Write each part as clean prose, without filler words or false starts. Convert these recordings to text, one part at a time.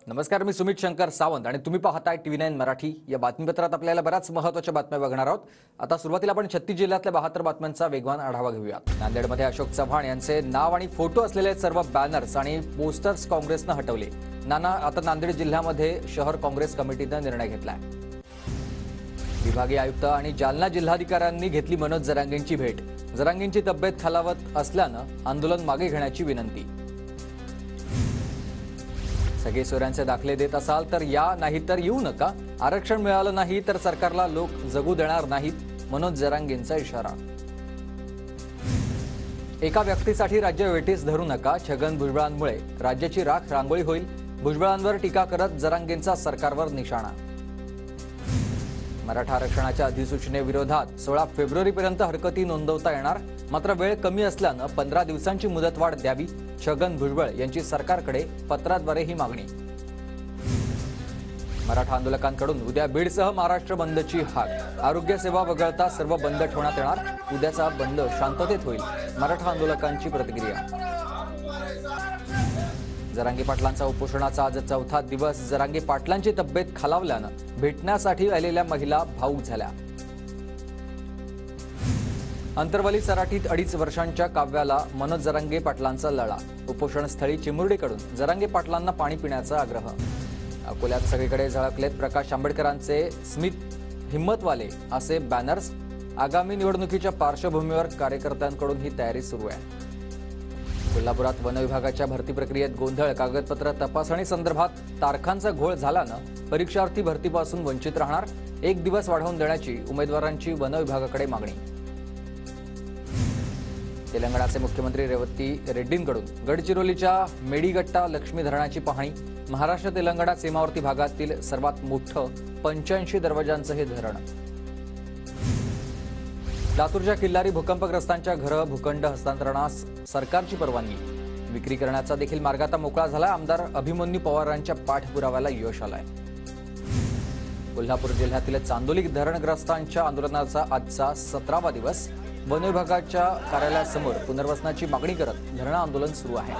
नमस्कार, मी सुमित शंकर सावंत आणि तुम्ही पाहताय TV9 मराठी। या बातमीपत्रात आपल्याला बऱ्याच महत्त्वाच्या बातम्या बघणार आहोत। आता सुरुवातीला आपण 36 जिल्ह्यातल्या 72 बातम्यांचा वेगवान आढावा घेऊयात। नांदेडमध्ये अशोक चव्हाण यांचे नाव आणि फोटो असलेले सर्व बॅनर्स आणि पोस्टर्स काँग्रेसने हटवले। आता नांदेड जिल्ह्यामध्ये शहर काँग्रेस कमिटीने निर्णय घेतलाय। विभागीय आयुक्त आणि जालना जिल्हाधिकाऱ्यांनी घेतली मनोज जरांगेंची भेट। जरांगेंची तब्येत खालावत असल्यानं आंदोलन मागे घेण्याची विनंती। सगळे सोयऱ्यांचे दाखले देत असाल तर या, नाही तर येऊ नका। आरक्षण मिळालं नाही तर सरकारला लोक जगू देणार नाहीत, मनोज जरांगेंचा इशारा। एका व्यक्तीसाठी राज्य वेठीस धरू नका। छगन भुजबळांमुळे राज्याची राख रांगोळी होईल। भुजबळांवर टीका करत जरांगेंचा सरकारवर निशाणा। मराठा आरक्षणाच्या अधिसूचनेविरोधात 16 फेब्रुवारीपर्यंत हरकती नोंदवता येणार, मात्र वेळ कमी असल्यानं 15 दिवसांची मुदतवाढ द्यावी। छगन भुजबळ यांची सरकारकडे पत्राद्वारे ही मागणी। मराठा आंदोलकांकडून उद्या बीडसह महाराष्ट्र बंदची हाक। आरोग्य सेवा वगळता सर्व बंद ठेवण्यात येणार। उद्याचा बंद शांततेत होईल, मराठा आंदोलकांची प्रतिक्रिया। जरांगे पाटलांचा उपोषणाचा आज चौथा दिवस। जरांगे पाटलांची तब्येत खालावल्यानं भेटण्यासाठी आलेल्या महिला भावूक झाल्या। अंतरवली सराटीत 2.5 वर्षांच्या काव्याला मनोज जरांगे पाटलांचा लळा। उपोषणस्थळी चिमुरडीकडून जरांगे पाटलांना पाणी पिण्याचा आग्रह। अकोल्यात सगळीकडे झळकलेत प्रकाश आंबेडकरांचे स्मित हिम्मतवाले असे बॅनर्स। आगामी निवडणुकीच्या पार्श्वभूमीवर कार्यकर्त्यांकडून ही तयारी सुरू आहे। कोल्हापुरात वन विभागाच्या भरती प्रक्रियेत गोंधळ। कागदपत्र तपासणी संदर्भात तारखांचा घोळ झाल्यानं परीक्षार्थी भरतीपासून वंचित राहणार। 1 दिवस वाढवून देण्याची उमेदवारांची वन विभागाकडे मागणी। तेलंगणाचे मुख्यमंत्री रेवती रेड्डींकडून गडचिरोलीच्या मेडीगट्टा लक्ष्मी धरणाची पाहणी। महाराष्ट्र तेलंगणा सीमावर्ती भागातील सर्वात मोठं 85 दरवाजांचं हे धरण। लातूरच्या किल्लारी भूकंपग्रस्तांच्या घरं भूखंड हस्तांतरणास सरकारची परवानगी। विक्री करण्याचा देखील मार्ग आता मोकळा झाला। आमदार अभिमन्यू पवारांच्या पाठपुराव्याला यश आलंय। कोल्हापूर जिल्ह्यातील चांदोली धरणग्रस्तांच्या आंदोलनाचा आजचा 17वा दिवस। वन विभागाच्या कार्यालयासमोर पुनर्वसनाची मागणी करत धरणं आंदोलन सुरू आहे।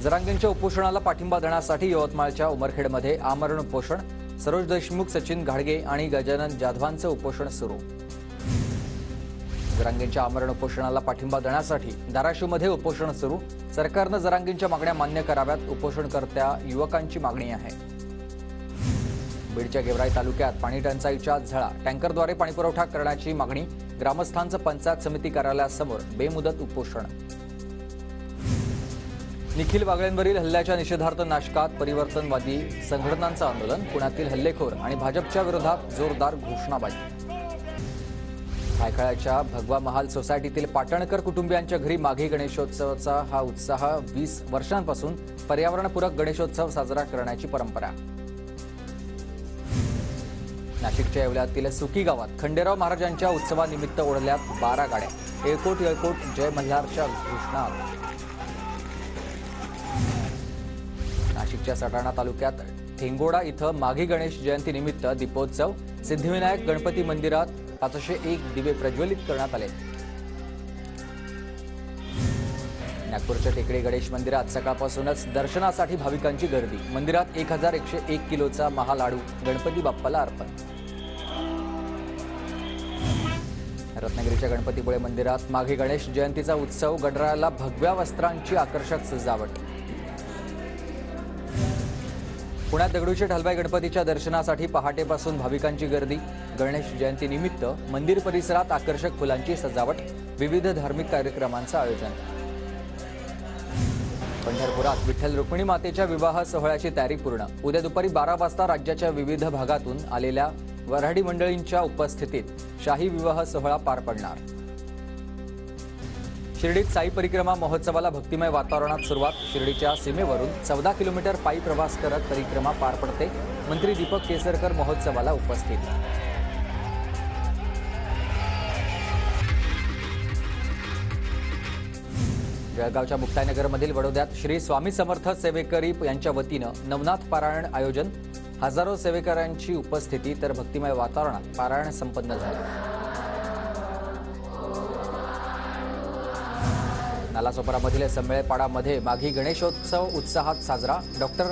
जरांगेंच्या उपोषणाला पाठिंबा देण्यासाठी यवतमाळच्या उमरखेडमध्ये आमरण उपोषण। सरोज देशमुख, सचिन घाडगे आणि गजानन जाधवांचं उपोषण सुरू। जरांगेंच्या आमरण उपोषणाला पाठिंबा देण्यासाठी धाराशिवमध्ये उपोषण सुरू। सरकारनं जरांगेंच्या मागण्या मान्य कराव्यात, उपोषणकर्त्या युवकांची मागणी आहे। बीडच्या गेवराई तालुक्यात पाणी टंचाईच्या झळा। टँकरद्वारे पाणीपुरवठा करण्याची मागणी। ग्रामस्थांचं पंचायत समिती कार्यालयासमोर बेमुदत उपोषण। निखिल वागळेंवरील हल्ल्याच्या निषेधार्थ नाशकात परिवर्तनवादी संघटनांचं आंदोलन। पुण्यातील हल्लेखोर आणि भाजपच्या विरोधात जोरदार घोषणाबाजी। भायखळ्याच्या भगवा महाल सोसायटीतील पाटणकर कुटुंबियांच्या घरी माघी गणेशोत्सवाचा हा उत्साह। 20 वर्षांपासून पर्यावरणपूरक गणेशोत्सव साजरा करण्याची परंपरा। नाशिकच्या येवल्यातील सुकी गावात खंडेराव महाराजांच्या उत्सवानिमित्त ओढल्यात 12 गाड्या। येळकोट येळकोट जय मल्हारच्या घोषणा। नाशिकच्या सटाणा तालुक्यात ठेंगोडा इथं माघी गणेश जयंतीनिमित्त दीपोत्सव। सिद्धिविनायक गणपती मंदिरात 501 दिवे प्रज्वलित करण्यात आले। नागपूरच्या टेकडी गणेश मंदिरात सकाळपासूनच दर्शनासाठी भाविकांची गर्दी। मंदिरात 1101 किलोचा महालाडू गणपती बाप्पाला अर्पण। रत्नागिरीच्या गणपतीपुळे मंदिरात माघी गणेश जयंतीचा उत्सव। गणरायाला भगव्या वस्त्रांची आकर्षक सजावट। पुण्यात दगडूशेठ हलवाई गणपतीच्या दर्शनासाठी पहाटेपासून भाविकांची गर्दी। गणेश जयंतीनिमित्त मंदिर परिसरात आकर्षक फुलांची सजावट। विविध धार्मिक कार्यक्रमांचं आयोजन। पंढरपुरात विठ्ठल रुक्मिणी मातेच्या विवाह सोहळ्याची तयारी पूर्ण। उद्या दुपारी 12 वाजता राज्याच्या विविध भागातून आलेल्या वऱ्हाडी मंडळींच्या उपस्थितीत शाही विवाह सोहळा पार पडणार। शिर्डीत साई परिक्रमा महोत्सवाला भक्तिमय वातावरणात सुरुवात। शिर्डीच्या सीमेवरून 14 किलोमीटर पायी प्रवास करत परिक्रमा पार पडते। मंत्री दीपक केसरकर महोत्सवाला उपस्थित। जळगावच्या मुक्ताईनगरमधील वडोद्यात श्री स्वामी समर्थ सेवेकरी यांच्या वतीनं नवनाथ पारायण आयोजन। हजारो सेवेकऱ्यांची उपस्थिती तर भक्तिमय वातावरणात पारायण संपन्न झाले। नालासोपारामधील सम्मेळपाडामध्ये माघी गणेशोत्सव उत्साहात साजरा। डॉक्टर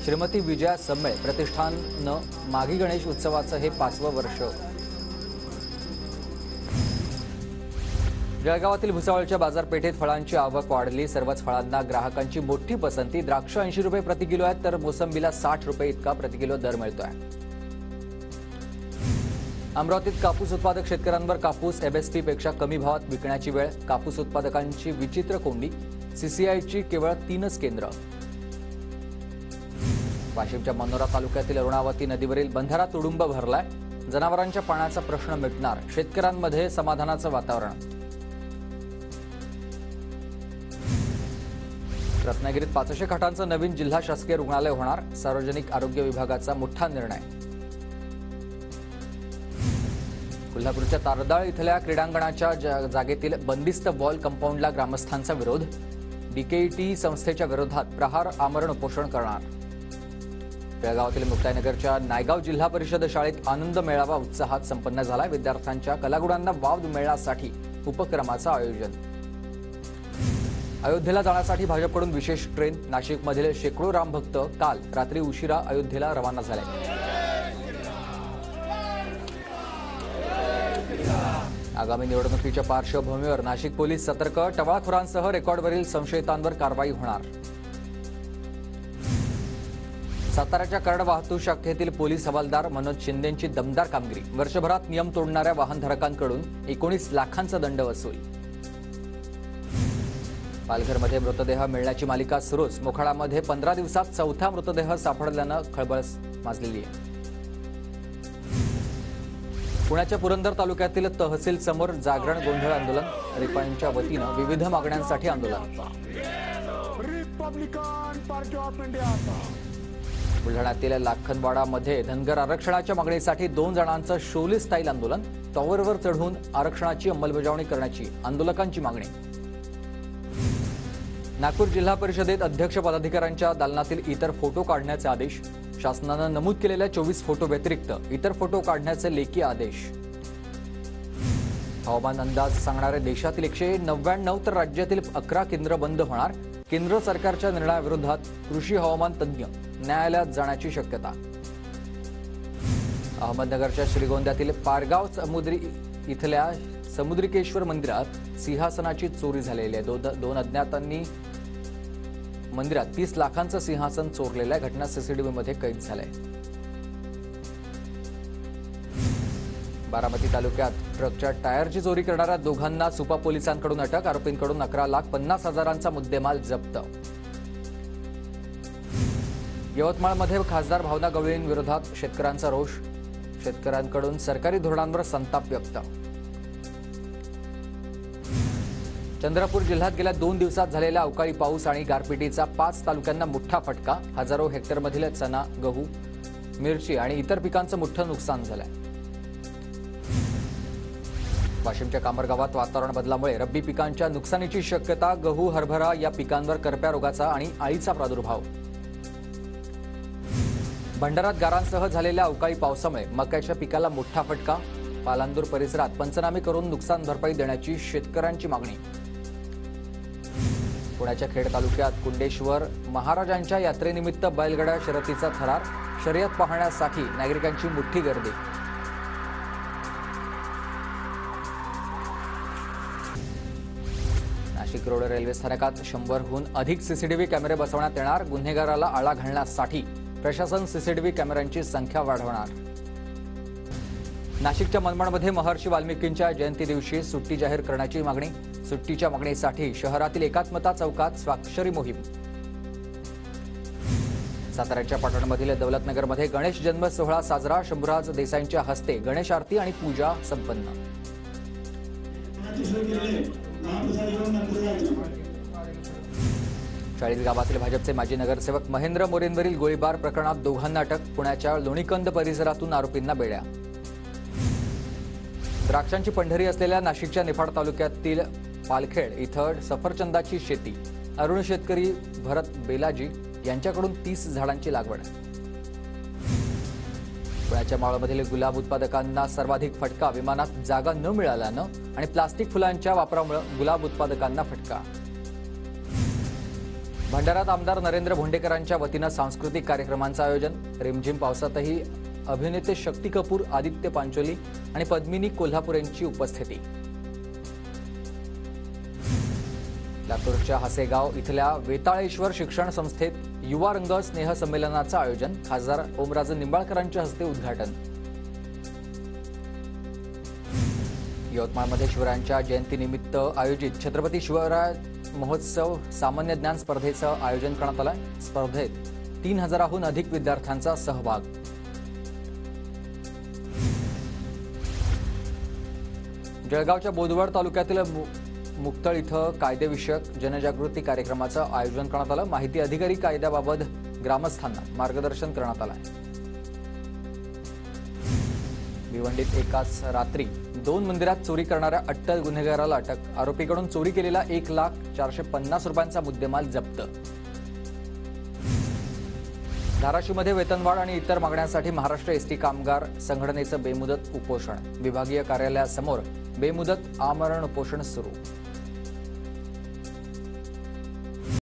श्रीमती विजया सम्मेळ प्रतिष्ठाननं माघी गणेश उत्सवाचं हे 5वं वर्ष। जळगावातील भुसावळच्या बाजारपेठेत फळांची आवक वाढली। सर्वच फळांना ग्राहकांची मोठी पसंती। द्राक्ष 80 रुपये प्रति किलो आहेत, तर मोसंबीला 60 रुपये इतका प्रति किलो दर मिळतोय। अमरावतीत कापूस उत्पादक शेतकऱ्यांवर कापूस एमएसपी पेक्षा कमी भावात विकण्याची वेळ। कापूस उत्पादकांची विचित्र कोंडी। सीसीआयची केवळ 3च केंद्र। वाशिमच्या मनोरा तालुक्यातील अरुणावती नदीवरील बंधारा तुडुंब भरलाय। जनावरांच्या पाण्याचा प्रश्न मिटणार। शेतकऱ्यांमध्ये समाधानाचं वातावरण। रत्नागिरीत 500 खाटांचं नवीन जिल्हा शासकीय रुग्णालय होणार। सार्वजनिक आरोग्य विभागाचा मोठा निर्णय। कोल्हापूरच्या तारदाळ इथल्या क्रीडांगणाच्या जागेतील बंदिस्त बॉल कंपाऊंडला ग्रामस्थांचा विरोध। डीकेईटी संस्थेच्या विरोधात प्रहार आमरण उपोषण करणार। जळगावातील मुक्ताईनगरच्या नायगाव जिल्हा परिषद शाळेत आनंद मेळावा उत्साहात संपन्न झाला। विद्यार्थ्यांच्या कलागुणांना वाव मिळण्यासाठी उपक्रमाचं आयोजन। अयोध्येला जाण्यासाठी भाजपकडून विशेष ट्रेन। नाशिकमधील शेकडो रामभक्त काल रात्री उशिरा अयोध्येला रवाना झाले। आगामी निवडणुकीच्या पार्श्वभूमीवर नाशिक पोलीस सतर्क। टवाळखोरांसह रेकॉर्डवरील संशयितांवर कारवाई होणार। साताऱ्याच्या करड वाहतूक शाखेतील पोलीस हवालदार मनोज शिंदेंची दमदार कामगिरी। वर्षभरात नियम तोडणाऱ्या वाहनधारकांकडून 19 लाखांचा दंड वसूल। पालघरमध्ये मृतदेह मिळण्याची मालिका सुरूच। मोखाडामध्ये 15 दिवसात 4था मृतदेह सापडल्यानं खळबळ माजलेली आहे। पुण्याच्या पुरंदर तालुक्यातील तहसील समोर जागरण गोंधळ आंदोलन। रिपाईंच्या वतीनं विविध मागण्यांसाठी आंदोलन। बुलढाण्यातील लाखनवाडामध्ये धनगर आरक्षणाच्या मागणीसाठी 2 जणांचं शोले स्टाईल आंदोलन। टॉवरवर चढून आरक्षणाची अंमलबजावणी करण्याची आंदोलकांची मागणी। नागपूर जिल्हा परिषदेत अध्यक्ष पदाधिकाऱ्यांच्या दालनातील इतर फोटो काढण्याचे आदेश। शासनानं नमूद केलेल्या 24 फोटो व्यतिरिक्त इतर फोटो काढण्याचे लेखी आदेश। हवामान अंदाज सांगणारे देशातील 199 तर राज्यातील 11 केंद्र बंद होणार। केंद्र सरकारच्या निर्णयाविरोधात कृषी हवामान तज्ज्ञ न्यायालयात जाण्याची शक्यता। अहमदनगरच्या श्रीगोंद्यातील पारगाव समुद्री इथल्या समुद्रिकेश्वर मंदिरात सिंहासनाची चोरी झालेली आहे। 2 अज्ञातांनी मंदिरात 30 लाखांचं सिंहासन चोरलेल्या घटना सीसीटीव्हीमध्ये कैद झाल्या। बारामती तालुक्यात ट्रकच्या टायरची चोरी करणाऱ्या दोघांना सुपा पोलिसांकडून अटक। आरोपींकडून 11,50,000चा मुद्देमाल जप्त। यवतमाळमध्ये खासदार भावना गवळींविरोधात शेतकऱ्यांचा रोष। शेतकऱ्यांकडून सरकारी धोरणांवर संताप व्यक्त। चंद्रपूर जिल्ह्यात गेल्या 2 दिवसात झालेल्या अवकाळी पाऊस आणि गारपिटीचा 5 तालुक्यांना मोठा फटका। हजारो हेक्टरमधील चना, गहू, मिरची आणि इतर पिकांचं मोठं नुकसान झालंय। वाशिमच्या कामरगावात वातावरण बदलामुळे रब्बी पिकांच्या नुकसानीची शक्यता। गहू, हरभरा या पिकांवर करप्या रोगाचा आणि अळीचा प्रादुर्भाव। भंडारात गारांसह झालेल्या अवकाळी पावसामुळे मक्याच्या पिकाला मोठा फटका। पालांदूर परिसरात पंचनामे करून नुकसान भरपाई देण्याची शेतकऱ्यांची मागणी। पुण्याच्या खेड तालुक्यात कुंडेश्वर महाराजांच्या यात्रेनिमित्त बैलगाडा शर्यतीचा थरार। शर्यत पाहण्यासाठी नागरिकांची मोठी गर्दी। नाशिक रोड रेल्वे स्थानकात 100हून अधिक सीसीटीव्ही कॅमेरे बसवण्यात येणार। गुन्हेगाराला आळा घालण्यासाठी प्रशासन सीसीटीव्ही कॅमेऱ्यांची संख्या वाढवणार। नाशिकच्या मनमाडमध्ये महर्षी वाल्मिकींच्या जयंती दिवशी सुट्टी जाहीर करण्याची मागणी। सुट्टीच्या मागणीसाठी शहरातील एकात्मता चौकात स्वाक्षरी मोहीम। साताऱ्याच्या पाटणमधील दौलतनगरमध्ये गणेश जन्म सोहळा साजरा। शंभूराज देसाईंच्या हस्ते गणेश आरती आणि पूजा संपन्न। चाळीसगावातील भाजपचे माजी नगरसेवक महेंद्र मोरेंवरील गोळीबार प्रकरणात दोघांना अटक। पुण्याच्या लोणीकंद परिसरातून आरोपींना बेड्या। द्राक्षांची पंढरी असलेल्या नाशिकच्या निफाड तालुक्यातील पालखेड इथं सफरचंदाची शेती। अरुण शेतकरी भरत बेलाजी यांच्याकडून 30 झाडांची लागवड। पुण्याच्या मावळमधील गुलाब उत्पादकांना सर्वाधिक फटका। विमानात जागा न मिळाल्यानं आणि प्लास्टिक फुलांच्या वापरामुळे गुलाब उत्पादकांना फटका। भंडाऱ्यात आमदार नरेंद्र भोंडेकरांच्या वतीनं सांस्कृतिक कार्यक्रमांचं आयोजन. रिमझिम पावसातही अभिनेते शक्ती कपूर, आदित्य पांचोली आणि पद्मिनी कोल्हापूर यांची उपस्थिती. लातूरच्या हसेगाव इथल्या वेताळेश्वर शिक्षण संस्थेत युवा रंग स्नेह संमेलनाचं आयोजन. खासदार ओमराजे निंबाळकरांच्या हस्ते उद्घाटन. यवतमाळमध्ये शिवरायांच्या जयंतीनिमित्त आयोजित छत्रपती शिवराय महोत्सव सामान्य ज्ञान स्पर्धेचं आयोजन करण्यात आलं. स्पर्धेत 3000हून अधिक विद्यार्थ्यांचा सहभाग. जळगावच्या बोदवड तालुक्यातील मुक्तळ इथं कायदेविषयक जनजागृती कार्यक्रमाचं आयोजन करण्यात आलं. माहिती अधिकारी कायद्याबाबत ग्रामस्थांना मार्गदर्शन करण्यात आलं. भिवंडीत एकाच रात्री 2 मंदिरात चोरी करणाऱ्या अट्टल गुन्हेगाराला अटक. आरोपीकडून चोरी केलेला 1,450,000 रुपयांचा मुद्देमाल जप्त. धाराशिवमध्ये वेतनवाढ आणि इतर मागण्यांसाठी महाराष्ट्र एसटी कामगार संघटनेचं बेमुदत उपोषण. विभागीय कार्यालयासमोर बेमुदत आमरण उपोषण सुरू.